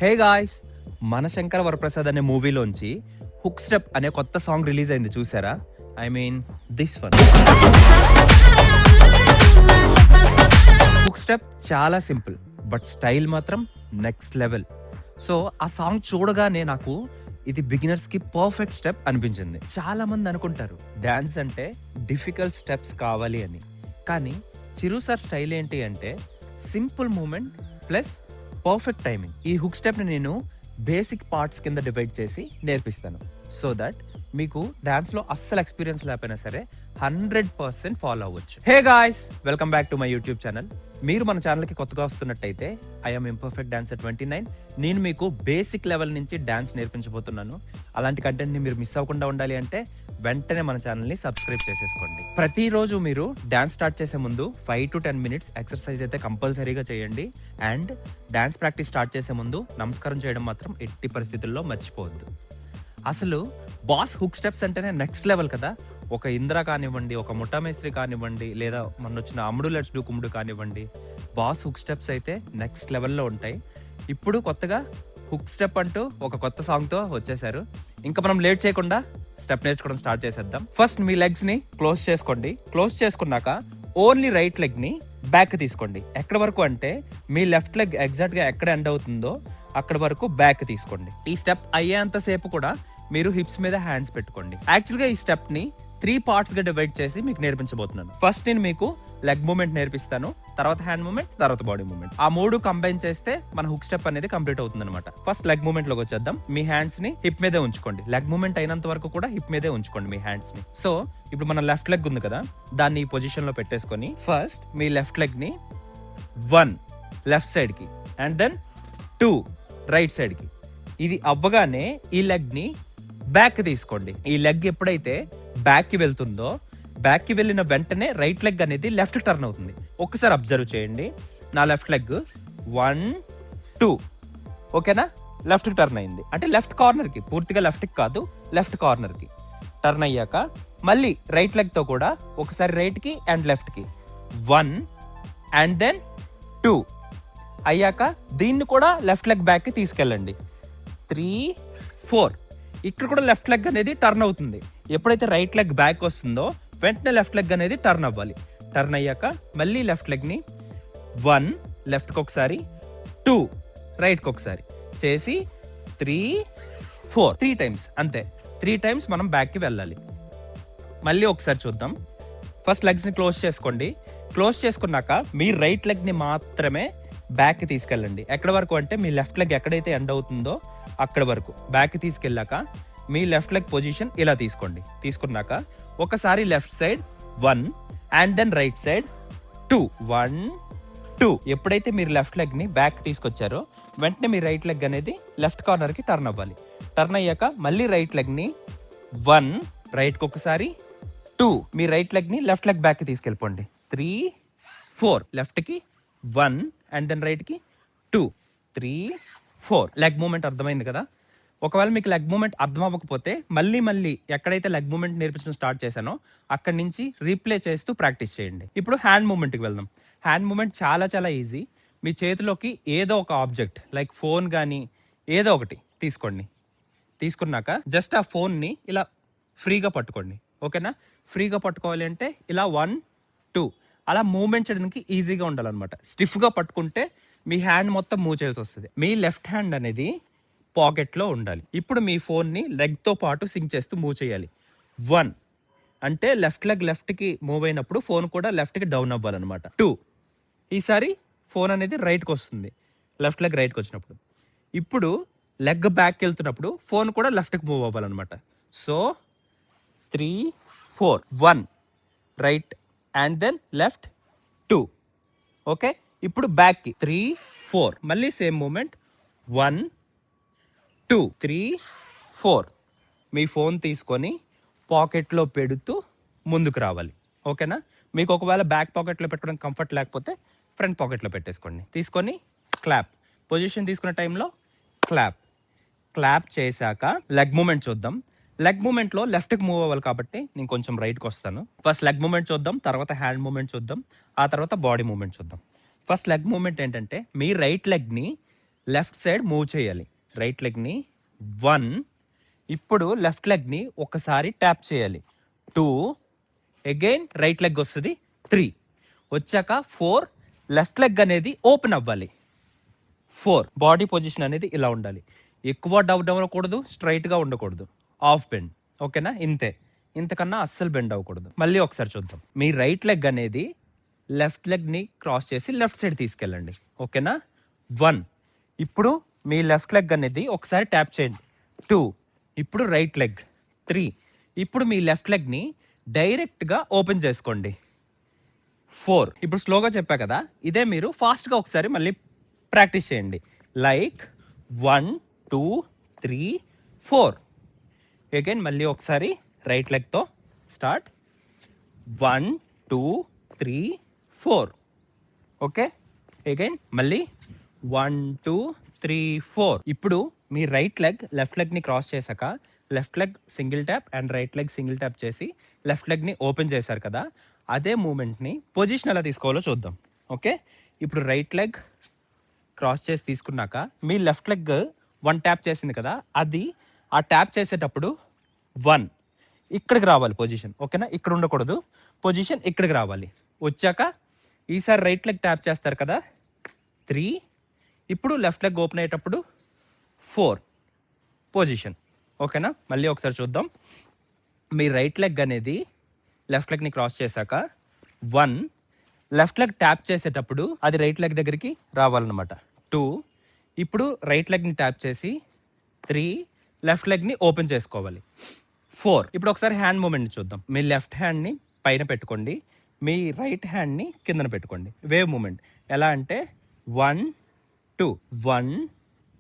Hey guys, మన శంకర వరప్రసాద్ అనే మూవీలోంచి hook step అనే కొత్త సాంగ్ రిలీజ్ అయింది, చూసారా? I mean this one. Hook step చాలా సింపుల్, బట్ స్టైల్ మాత్రం నెక్స్ట్ లెవెల్. సో ఆ సాంగ్ చూడగానే నాకు ఇది బిగినర్స్ కి పర్ఫెక్ట్ స్టెప్ అనిపించింది. చాలా మంది అనుకుంటారు డాన్స్ అంటే డిఫికల్ట్ స్టెప్స్ కావాలి అని, కానీ చిరు సార్ స్టైల్ ఏంటి అంటే simple movement plus perfect timing. ఈ హుక్ స్టెప్ ని నేను బేసిక్ పార్ట్స్ కింద డివైడ్ చేసి నేర్పిస్తాను, సో దట్ మీకు డాన్స్ లో అస్సలు ఎక్స్పీరియన్స్ లేకపోయినా సరే 100% ఫాలో అవ్వచ్చు. Hey guys, welcome back to my YouTube channel. మీరు మన ఛానల్ కి కొత్తగా వస్తున్నట్టయితే ఐఎమ్ ఇంపర్ఫెక్ట్ డాన్సర్ 29. నేను మీకు బేసిక్ లెవెల్ నుంచి డాన్స్ నేర్పించబోతున్నాను. అలాంటి కంటెంట్ ని మీరు మిస్ అవ్వకుండా ఉండాలి అంటే వెంటనే మన ఛానల్ ని సబ్స్క్రైబ్ చేసేసుకోండి. ప్రతిరోజు మీరు డాన్స్ స్టార్ట్ చేసే ముందు 5 to 10 minutes ఎక్సర్సైజ్ అయితే కంపల్సరీగా చేయండి. అండ్ డాన్స్ ప్రాక్టీస్ స్టార్ట్ చేసే ముందు నమస్కారం చేయడం మాత్రం ఎట్టి పరిస్థితుల్లో మర్చిపోవద్దు. అసలు బాస్ హుక్ స్టెప్స్ అంటేనే నెక్స్ట్ లెవెల్ కదా. ఒక ఇంద్ర కానివ్వండి, ఒక ముఠామేస్త్రి కానివ్వండి, లేదా మొన్న వచ్చిన అమ్ముడు లెట్స్ డూ కుమ్ముడు కానివ్వండి, బాస్ హుక్ స్టెప్స్ అయితే నెక్స్ట్ లెవెల్లో ఉంటాయి. ఇప్పుడు కొత్తగా హుక్ స్టెప్ అంటూ ఒక కొత్త సాంగ్ తో వచ్చేసారు. ఇంకా మనం లేట్ చేయకుండా స్టెప్ నేర్చుకోవడం స్టార్ట్ చేసేద్దాం. ఫస్ట్ మీ లెగ్స్ ని క్లోజ్ చేసుకోండి. క్లోజ్ చేసుకున్నాక ఓన్లీ రైట్ లెగ్ ని బ్యాక్ తీసుకోండి. ఎక్కడ వరకు అంటే మీ లెఫ్ట్ లెగ్ ఎగ్జాక్ట్ గా ఎక్కడ ఎండ్ అవుతుందో అక్కడ వరకు బ్యాక్ తీసుకోండి. ఈ స్టెప్ అయ్యేంత సేపు కూడా మీరు హిప్స్ మీద హ్యాండ్స్ పెట్టుకోండి. యాక్చువల్ గా ఈ స్టెప్ ని 3 parts గా డివైడ్ చేసి మీకు నేర్పించబోతున్నాను. ఫస్ట్ నేను మీకు లెగ్ మూమెంట్ నేర్పిస్తాను, తర్వాత హ్యాండ్ మూమెంట్, తర్వాత బాడీ మూమెంట్. ఆ 3 కంబైన్ చేస్తే మన హుక్ స్టెప్ అనేది కంప్లీట్ అవుతుంది అనమాట. ఫస్ట్ లెగ్ మూమెంట్ లోకి వచ్చేద్దాం. మీ హ్యాండ్స్ ని హిప్ మీదే ఉంచుకోండి. లెగ్ మూమెంట్ అయినంత వరకు కూడా హిప్ మీదే ఉంచుకోండి మీ హ్యాండ్స్ ని. సో ఇప్పుడు మన లెఫ్ట్ లెగ్ ఉంది కదా, దాన్ని ఈ పొజిషన్ లో పెట్టేసుకొని ఫస్ట్ మీ లెఫ్ట్ లెగ్ ని 1 లెఫ్ట్ సైడ్ కి అండ్ దెన్ 2 రైట్ సైడ్ కి. ఇది అవ్వగానే ఈ లెగ్ ని బ్యాక్ తీసుకోండి. ఈ లెగ్ ఎప్పుడైతే బ్యాక్ కి వెళ్తుందో, బ్యాక్ కి వెళ్ళిన వెంటనే రైట్ లెగ్ అనేది లెఫ్ట్ టర్న్ అవుతుంది. ఒక్కసారి అబ్జర్వ్ చేయండి. నా లెఫ్ట్ లెగ్ 1 2 ఓకేనా, లెఫ్ట్ కి టర్న్ అయింది. అంటే లెఫ్ట్ కార్నర్ కి, పూర్తిగా లెఫ్ట్ కి కాదు, లెఫ్ట్ కార్నర్ కి టర్న్ అయ్యాక మళ్ళీ రైట్ లెగ్ తో కూడా ఒకసారి రైట్ కి అండ్ లెఫ్ట్ కి 1 అండ్ దెన్ 2 అయ్యాక దీన్ని కూడా లెఫ్ట్ లెగ్ బ్యాక్ కి తీసుకెళ్ళండి. 3 4 ఇక్కడ కూడా లెఫ్ట్ లెగ్ అనేది టర్న్ అవుతుంది. ఎప్పుడైతే రైట్ లెగ్ బ్యాక్ వస్తుందో వెంటనే లెఫ్ట్ లెగ్ అనేది టర్న్ అవ్వాలి. టర్న్ అయ్యాక మళ్ళీ లెఫ్ట్ లెగ్ ని 1 లెఫ్ట్ కి ఒకసారి, 2 రైట్ కి ఒకసారి చేసి 3 4 3 టైమ్స్, అంతే. 3 టైమ్స్ మనం బ్యాక్ కి వెళ్ళాలి. మళ్ళీ ఒకసారి చూద్దాం. ఫస్ట్ లెగ్స్ ని క్లోజ్ చేసుకోండి. క్లోజ్ చేసుకున్నాక మీ రైట్ లెగ్ ని మాత్రమే బ్యాక్ కి తీసుకెళ్ళండి. ఎక్కడ వరకు అంటే మీ లెఫ్ట్ లెగ్ ఎక్కడైతే ఎండ్ అవుతుందో అక్కడ వరకు బ్యాక్ కి తీసుకెళ్ళాక మీ లెఫ్ట్ లెగ్ పొజిషన్ ఇలా తీసుకోండి. తీసుకున్నాక ఒకసారి left side 1 and then right side 2 1 2. ఎప్పుడైతే మీరు లెఫ్ట్ లెగ్ ని బ్యాక్ తీసుకొచ్చారో వెంటనే మీ రైట్ లెగ్ అనేది లెఫ్ట్ కార్నర్ కి టర్న్ అవ్వాలి. టర్న్ అయ్యాక మళ్ళీ రైట్ లెగ్ ని 1 రైట్ కి ఒకసారి, 2 మీ రైట్ లెగ్ ని లెఫ్ట్ లెగ్ బ్యాక్ కి తీసుకెళ్ళిపోండి. 3 4 లెఫ్ట్ కి 1 అండ్ దెన్ రైట్ కి 2 3 4. లెగ్ మూమెంట్ అర్థమైంది కదా. ఒకవేళ మీకు లెగ్ మూమెంట్ అర్థం అవ్వకపోతే మళ్ళీ ఎక్కడైతే లెగ్ మూమెంట్ నేర్పించడం స్టార్ట్ చేశానో అక్కడి నుంచి రీప్లే చేస్తూ ప్రాక్టీస్ చేయండి. ఇప్పుడు హ్యాండ్ మూమెంట్కి వెళ్దాం. హ్యాండ్ మూమెంట్ చాలా చాలా ఈజీ. మీ చేతిలోకి ఏదో ఒక ఆబ్జెక్ట్ లైక్ ఫోన్ కానీ ఏదో ఒకటి తీసుకోండి. తీసుకున్నాక జస్ట్ ఆ ఫోన్ని ఇలా ఫ్రీగా పట్టుకోండి. ఓకేనా, ఫ్రీగా పట్టుకోవాలి అంటే ఇలా 1 2 అలా మూవ్మెంట్ చేయడానికి ఈజీగా ఉండాలన్నమాట. స్టిఫ్గా పట్టుకుంటే మీ హ్యాండ్ మొత్తం మూవ్ చేయాల్సి వస్తుంది. మీ లెఫ్ట్ హ్యాండ్ అనేది పాకెట్లో ఉండాలి. ఇప్పుడు మీ ఫోన్ని లెగ్తో పాటు సింక్ చేస్తూ మూవ్ చేయాలి. 1 అంటే లెఫ్ట్ లెగ్ లెఫ్ట్కి మూవ్ అయినప్పుడు ఫోన్ కూడా లెఫ్ట్కి డౌన్ అవ్వాలన్నమాట. 2 ఈసారి ఫోన్ అనేది రైట్కి వస్తుంది, లెఫ్ట్ లెగ్ రైట్కి వచ్చినప్పుడు. ఇప్పుడు లెగ్ బ్యాక్కి వెళ్తున్నప్పుడు ఫోన్ కూడా లెఫ్ట్కి మూవ్ అవ్వాలన్నమాట. So 3 4 1 right and then left 2. Okay, ఇప్పుడు బ్యాక్ కి 3 4 మళ్ళీ సేమ్ మూమెంట్ 1 2 3 4. మీ ఫోన్ తీసుకొని పాకెట్లో పెడుతూ ముందుకు రావాలి. ఓకేనా, మీకు ఒకవేళ బ్యాక్ పాకెట్లో పెట్టుకోవడం కంఫర్ట్ లేకపోతే ఫ్రంట్ పాకెట్లో పెట్టేసుకోండి. తీసుకొని క్లాప్ పొజిషన్ తీసుకున్న టైంలో క్లాప్ చేశాక లెగ్ మూమెంట్ చూద్దాం. లెగ్ మూమెంట్లో లెఫ్ట్కి మూవ్ అవ్వాలి కాబట్టి నేను కొంచెం రైట్కి వస్తాను. ఫస్ట్ లెగ్ మూమెంట్ చూద్దాం, తర్వాత హ్యాండ్ మూమెంట్ చూద్దాం, ఆ తర్వాత బాడీ మూమెంట్ చూద్దాం. ఫస్ట్ లెగ్ మూమెంట్ ఏంటంటే మీ రైట్ లెగ్ని లెఫ్ట్ సైడ్ మూవ్ చేయాలి. రైట్ లెగ్ని 1, ఇప్పుడు లెఫ్ట్ లెగ్ని ఒకసారి ట్యాప్ చేయాలి. 2, అగైన్ రైట్ లెగ్ వస్తుంది. 3 వచ్చాక 4, లెఫ్ట్ లెగ్ అనేది ఓపెన్ అవ్వాలి. 4 బాడీ పొజిషన్ అనేది ఇలా ఉండాలి. ఎక్కువ డౌన్ అవ్వకూడదు, స్ట్రైట్గా ఉండకూడదు, ఆఫ్ బెండ్. ఓకేనా? ఇంతకన్నా అస్సలు బెండ్ అవ్వకూడదు. మళ్ళీ ఒకసారి చూద్దాం. మీ రైట్ లెగ్ అనేది లెఫ్ట్ లెగ్ని క్రాస్ చేసి లెఫ్ట్ సైడ్ తీసుకెళ్ళండి. ఓకేనా? 1, ఇప్పుడు మీ లెఫ్ట్ లెగ్ అనేది ఒకసారి ట్యాప్ చేయండి. 2, ఇప్పుడు రైట్ లెగ్. 3, ఇప్పుడు మీ లెఫ్ట్ లెగ్ని డైరెక్ట్గా ఓపెన్ చేసుకోండి. 4, ఇప్పుడు స్లోగా చెప్పా కదా, ఇదే మీరు ఫాస్ట్గా ఒకసారి మళ్ళీ ప్రాక్టీస్ చేయండి. లైక్ 1, 2, 3, 4. అగైన్ మళ్ళీ ఒకసారి రైట్ లెగ్తో స్టార్ట్. 1, 2, 3, 4. ఓకే? అగైన్ మళ్ళీ 1, 2, 3, 4. ఇప్పుడు మీ రైట్ లెగ్ లెఫ్ట్ లెగ్ని క్రాస్ చేశాక left leg single tap and right leg single tap చేసి లెఫ్ట్ లెగ్ని ఓపెన్ చేశారు కదా, అదే మూమెంట్ని పొజిషన్ ఎలా తీసుకోవాలో చూద్దాం. ఓకే? ఇప్పుడు రైట్ లెగ్ క్రాస్ చేసి తీసుకున్నాక మీ లెఫ్ట్ లెగ్ 1 ట్యాప్ చేసింది కదా, అది ఆ ట్యాప్ చేసేటప్పుడు 1 ఇక్కడికి రావాలి పొజిషన్. ఓకేనా? ఇక్కడ ఉండకూడదు, పొజిషన్ ఇక్కడికి రావాలి. వచ్చాక ఈసారి రైట్ లెగ్ ట్యాప్ చేస్తారు కదా, 3, ఇప్పుడు లెఫ్ట్ లెగ్ ఓపెన్ అయ్యేటప్పుడు 4 పొజిషన్. ఓకేనా? మళ్ళీ ఒకసారి చూద్దాం. మీ రైట్ లెగ్ అనేది లెఫ్ట్ లెగ్ని క్రాస్ చేశాక 1 లెఫ్ట్ లెగ్ ట్యాప్ చేసేటప్పుడు అది రైట్ లెగ్ దగ్గరికి రావాలన్నమాట. 2, ఇప్పుడు రైట్ లెగ్ని ట్యాప్ చేసి 3 లెఫ్ట్ లెగ్ని ఓపెన్ చేసుకోవాలి. 4, ఇప్పుడు ఒకసారి హ్యాండ్ మూమెంట్ చూద్దాం. మీ లెఫ్ట్ హ్యాండ్ని పైన పెట్టుకోండి, మీ రైట్ హ్యాండ్ని కిందన పెట్టుకోండి. వేవ్ మూమెంట్ ఎలా అంటే 1, 2, 1,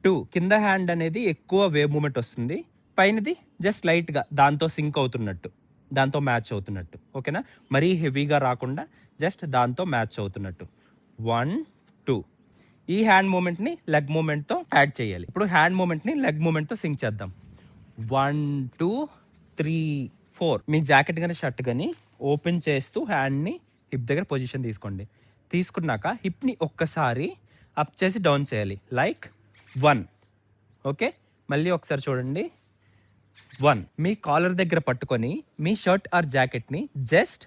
2. కింద హ్యాండ్ అనేది ఎక్కువ వేవ్ మూమెంట్ వస్తుంది, పైనది జస్ట్ లైట్గా దాంతో సింక్ అవుతున్నట్టు, దాంతో మ్యాచ్ అవుతున్నట్టు. ఓకేనా? మరీ హెవీగా రాకుండా జస్ట్ దాంతో మ్యాచ్ అవుతున్నట్టు. 1, 2. ఈ హ్యాండ్ మూమెంట్ని లెగ్ మూమెంట్తో యాడ్ చేయాలి. ఇప్పుడు హ్యాండ్ మూమెంట్ని లెగ్ మూమెంట్తో సింక్ చేద్దాం. 1, 2, 3, 4. మీ జాకెట్ కానీ షర్ట్ కానీ ఓపెన్ చేస్తూ హ్యాండ్ని హిప్ దగ్గర పొజిషన్ తీసుకోండి. తీసుకున్నాక హిప్ని ఒక్కసారి అప్ చేసి డౌన్ చేయాలి. లైక్ 1. ఓకే? మళ్ళీ ఒకసారి చూడండి. 1. మీ కాలర్ దగ్గర పట్టుకొని మీ షర్ట్ ఆర్ జాకెట్ని జస్ట్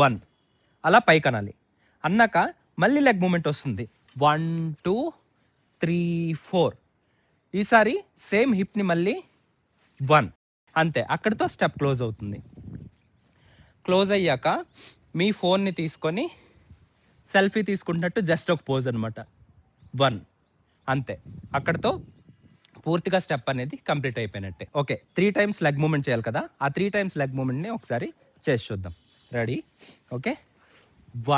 1 అలా పైకి అనాలి. అన్నాక మళ్ళీ లెగ్ మూమెంట్ వస్తుంది. 1, 2, 3, 4. ఈసారి సేమ్ హిప్ని మళ్ళీ 1. అంతే, అక్కడితో స్టెప్ క్లోజ్ అవుతుంది. క్లోజ్ అయ్యాక మీ ఫోన్ని తీసుకొని సెల్ఫీ తీసుకుంటున్నట్టు జస్ట్ ఒక పోజ్ అనమాట. 1. అంతే, అక్కడితో పూర్తిగా స్టెప్ అనేది కంప్లీట్ అయిపోయినట్టే. ఓకే, 3 టైమ్స్ లెగ్ మూమెంట్ చేయాలి కదా, ఆ 3 టైమ్స్ లెగ్ మూమెంట్ని ఒకసారి చేసి చూద్దాం. రెడీ? ఓకే.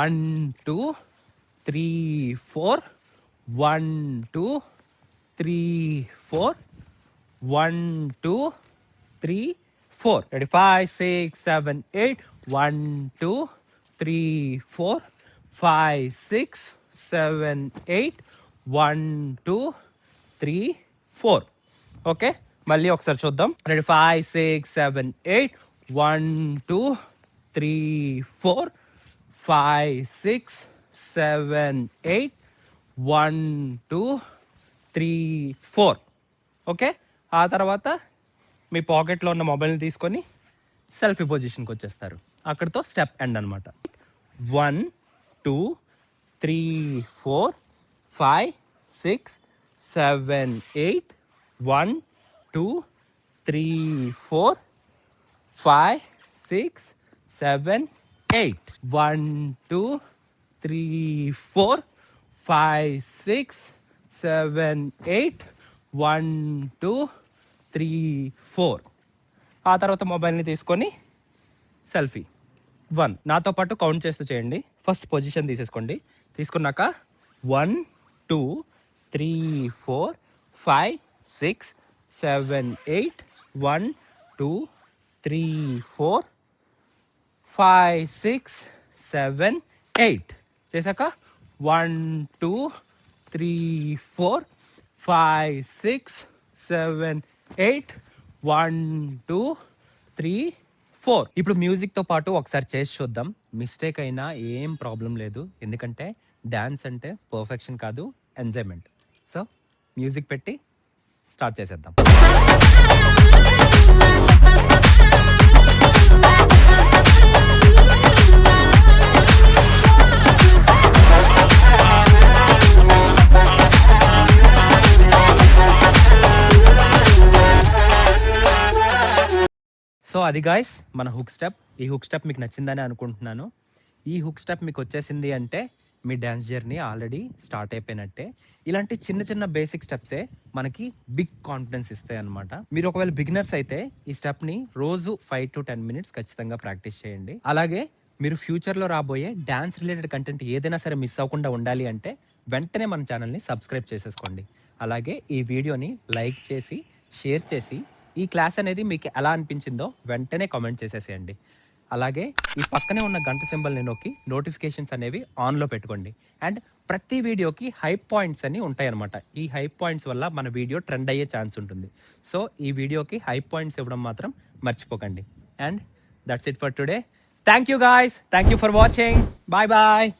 1, 2, 3, 4. 1, 2, 3, 4. 1, 2, 3, 4. Ready? 5, 6, 7, 8. 1, 2, 3, 4. 5, 6, 7, 8. 1, 2, 3, 4. ఓకే, మళ్ళీ ఒకసారి చూద్దాం. రెడీ? 5, 6, 7, 8. 1, 2, 3, 4. 5, 6, 7, 8. 1, 2, 3, 4. ఓకే, ఆ తర్వాత మీ పాకెట్లో ఉన్న మొబైల్ని తీసుకొని సెల్ఫీ పొజిషన్కి వచ్చేస్తారు. అక్కడితో స్టెప్ ఎండ్ అనమాట. 1, 2, 3, 4, 5, 6, 7, 8. 1, 2, 3, 4, 5, 6, 7, 8. 1, 2, 3, 4, 5, 6, 7, 8. 1, 2, 3, 4. ఆ తర్వాత మొబైల్ని తీసుకొని సెల్ఫీ 1. నాతో పాటు కౌంట్ చేస్తూ చేయండి. ఫస్ట్ పొజిషన్ తీసేసుకోండి. తీసుకున్నాక 1, 2, 3, 4, 5, 6, 7, 8. 1, 2, 3, 4, 5, 6, 7, 8. చేశాక 1, 2, 3, 4, 5, 6, 7, 8. 1, 2, 3, 4. ఇప్పుడు మ్యూజిక్తో పాటు ఒకసారి చేసి చూద్దాం. మిస్టేక్ అయినా ఏం ప్రాబ్లం లేదు, ఎందుకంటే డ్యాన్స్ అంటే పర్ఫెక్షన్ కాదు, ఎంజాయ్మెంట్. సో మ్యూజిక్ పెట్టి స్టార్ట్ చేసేద్దాం. సో అది గాయ్స్ మన హుక్ స్టెప్. ఈ హుక్ స్టెప్ మీకు నచ్చిందని అనుకుంటున్నాను. ఈ హుక్ స్టెప్ మీకు వచ్చేసింది అంటే మీ డ్యాన్స్ జర్నీ ఆల్రెడీ స్టార్ట్ అయిపోయినట్టే. ఇలాంటి చిన్న చిన్న బేసిక్ స్టెప్సే మనకి బిగ్ కాన్ఫిడెన్స్ ఇస్తాయి అనమాట. మీరు ఒకవేళ బిగినర్స్ అయితే ఈ స్టెప్ని రోజు 5 to 10 minutes ఖచ్చితంగా ప్రాక్టీస్ చేయండి. అలాగే మీరు ఫ్యూచర్లో రాబోయే డ్యాన్స్ రిలేటెడ్ కంటెంట్ ఏదైనా సరే మిస్ అవ్వకుండా ఉండాలి అంటే వెంటనే మన ఛానల్ని సబ్స్క్రైబ్ చేసేసుకోండి. అలాగే ఈ వీడియోని లైక్ చేసి షేర్ చేసి ఈ క్లాస్ అనేది మీకు ఎలా అనిపించిందో వెంటనే కామెంట్ చేసేసేయండి. అలాగే ఈ పక్కనే ఉన్న గంట సింబల్ని నొక్కి నోటిఫికేషన్స్ అనేవి ఆన్లో పెట్టుకోండి. అండ్ ప్రతి వీడియోకి హైప్ పాయింట్స్ అని ఉంటాయన్నమాట. ఈ హైప్ పాయింట్స్ వల్ల మన వీడియో ట్రెండ్ అయ్యే ఛాన్స్ ఉంటుంది. సో ఈ వీడియోకి హైప్ పాయింట్స్ ఇవ్వడం మాత్రం మర్చిపోకండి. And that's it for today. Thank you guys. Thank you for watching. Bye bye.